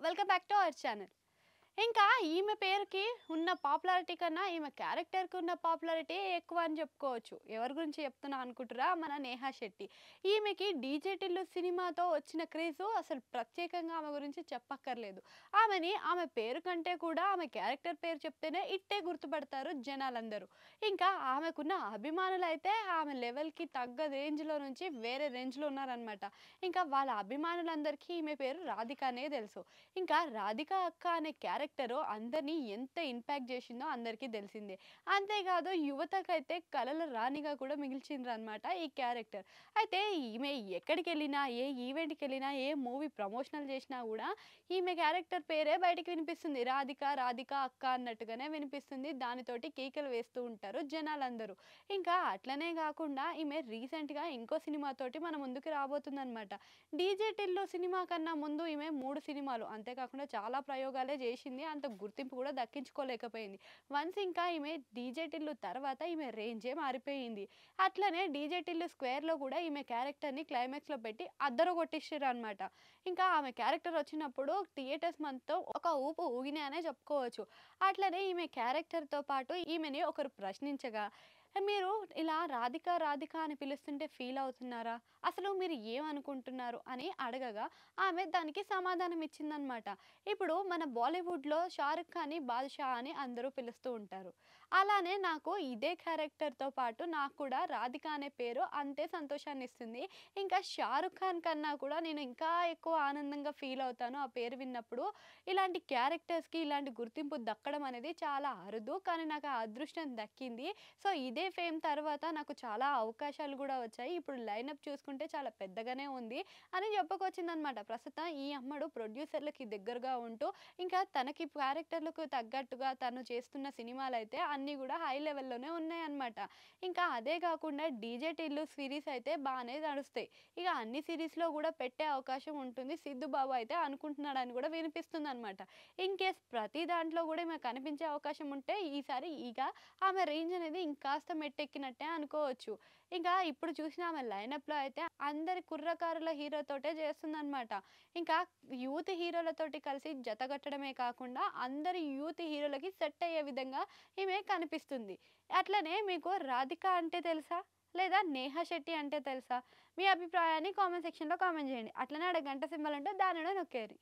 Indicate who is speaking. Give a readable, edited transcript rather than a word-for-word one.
Speaker 1: Welcome back to our channel. ఇంకా ఈమె పేరుకి ఉన్న పాపులారిటీ కన్నా ఈమె క్యారెక్టర్‌కి ఉన్న పాపులారిటీ ఎక్కువ అని చెప్పుకోవచ్చు. ఎవరి గురించి చెప్తున్నా అనుకుంటుర్రా? మన నేహా శెట్టి. ఈమెకి 'డీజే టిల్లు' సినిమాతో వచ్చిన క్రేజు అసలు ప్రత్యేకంగా ఆమె గురించి చెప్పక్కర్లేదు. ఆమె పేరు కంటే కూడా ఆమె క్యారెక్టర్ పేరు చెప్తేనే ఇట్టే గుర్తుపడతారు జనాలందరూ. ఇంకా ఆమెకున్న అభిమానులైతే ఆమె లెవెల్‌కి తగ్గ రేంజ్‌లో నుంచి వేరే రేంజ్‌లో ఉన్నారనమాట. ఇంకా వాళ్ళ అభిమానులందరికీ ఈమె పేరు రాధిక అనే తెలుసు. ఇంకా రాధిక అక్క అనే క్యారెక్టరు అందరిని ఎంత ఇంపాక్ట్ చేసిందో అందరికీ తెలిసిందే. అంతేకాదు యువతకైతే కలల రాణిగా కూడా మిగిల్చిండ్రనమాట ఈ క్యారెక్టర్. అయితే ఈమె ఎక్కడికెళ్ళినా, ఏ ఈవెంట్‌కెళ్ళినా, ఏ మూవీ ప్రమోషనల్ చేసినా గూడా ఈమె క్యారెక్టర్ పేరే బయటికి వినిపిస్తుంది. రాధిక, రాధిక అక్క అన్నట్టుగానే వినిపిస్తుంది. దానితోటి కేకలు వేస్తూ ఉంటారు జనాలందరూ. ఇంకా అట్లనే గాకుండా ఈమె రీసెంట్‌గా ఇంకో సినిమాతోటి మన ముందుకు రాబోతుందనమాట. 'డీజే టిల్లు' సినిమా కన్నా ముందు ఈమె 3 సినిమాలు అంతేకాకుండా చాలా ప్రయోగాలే చేసింది. అంత గుర్తింపు కూడా దక్కించుకోలేకపోయింది. వన్స్ ఇంకా ఈమె 'డీజే టిల్లు' తర్వాత ఈమె రేంజే మారిపోయింది. అట్లనే 'డీజే టిల్లు స్క్వేర్‌లో' కూడా ఈమె క్యారెక్టర్‌ని క్లైమాక్స్‌లో పెట్టి అద్దరగొట్టేసిర్రనమాట. ఇంకా ఆమె క్యారెక్టర్ వచ్చినప్పుడు థియేటర్స్ మొత్తం ఒక ఊపు ఊగినాయనే చెప్పుకోవచ్చు. అట్లనే ఈమె క్యారెక్టర్‌తో పాటు ఈమెని ఒకరు ప్రశ్నించగా, మీరు ఇలా రాధిక, రాధిక అని పిలుస్తుంటే ఫీల్ అవుతున్నారా? అసలు మీరు ఏమనుకుంటున్నారు? అని అడగగా ఆమె దానికి సమాధానం ఇచ్చిందనమాట. ఇప్పుడు మన బాలీవుడ్‌లో 'షారుఖ్ ఖాన్‌ని బాద్‌షా' అని అందరూ పిలుస్తూ ఉంటారు. అలానే నాకు ఇదే క్యారెక్టర్‌తో పాటు నాకు కూడా రాధిక అనే పేరు అంతే సంతోషాన్నిస్తుంది. ఇంకా 'షారుఖ్ ఖాన్' కన్నా కూడా నేను ఇంకా ఎక్కువ ఆనందంగా ఫీల్ అవుతాను ఆ పేరు విన్నప్పుడు. ఇలాంటి క్యారెక్టర్స్‌కి ఇలాంటి గుర్తింపు దక్కడం అనేది చాలా అరుదు. కానీ నాకు ఆ అదృష్టం దక్కింది. సో, ఇదే ఫేమ్ తర్వాత నాకు చాలా అవకాశాలు గూడా వచ్చాయి. ఇప్పుడు లైనప్ చూసుకుంటే చాలా పెద్దగానే ఉంది అని చెప్పుకొచ్చిందనమాట. ప్రస్తుతం ఈ అమ్మడు ప్రొడ్యూసర్‌లకి దగ్గరగా ఉంటూ, ఇంకా తనకి క్యారెక్టర్‌లకు తగ్గట్టుగా తను చేస్తున్న సినిమాలైతే అన్నీ గూడా హై లెవెల్‌లోనే ఉన్నాయన్నమాట. ఇంకా అదే కాకుండా 'డీజే టిల్లు' సిరీస్ అయితే బానే నడుస్తాయి. ఇక అన్ని సీరీస్‌లో గూడా పెట్టే అవకాశం ఉంటుంది. సిద్దు బాబు అయితే అనుకుంటున్నాడని గూడా వినిపిస్తుందనమాట. ఇన్‌కేస్ ప్రతి దాంట్లో గూడా ఈమె కనిపించే అవకాశం ఉంటే ఈసారి ఇక ఆమె రేంజ్ అనేది ఇంకాస్త మెట్టెక్కినట్టే అనుకోవచ్చు. ఇంకా ఇప్పుడు చూసిన ఆమె లైనప్‌లో అయితే అందరి కుర్రకారుల హీరోతోటే చేస్తుందనమాట. ఇంకా యూత్ హీరోలతోటి కలిసి జతగట్టడమే కాకుండా అందరి యూత్ హీరోలకి సెట్ అయ్యే విధంగా ఈమె కనిపిస్తుంది. అట్లనే మీకు రాధిక అంటే తెలుసా? లేదా నేహా శెట్టి అంటే తెలుసా? మీ అభిప్రాయాన్ని కామెంట్ సెక్షన్‌లో కామెంట్ చేయండి. అట్లనే ఆడ గంట సింబల్ ఉంటే దాన్ని కూడా నొక్కేయండి.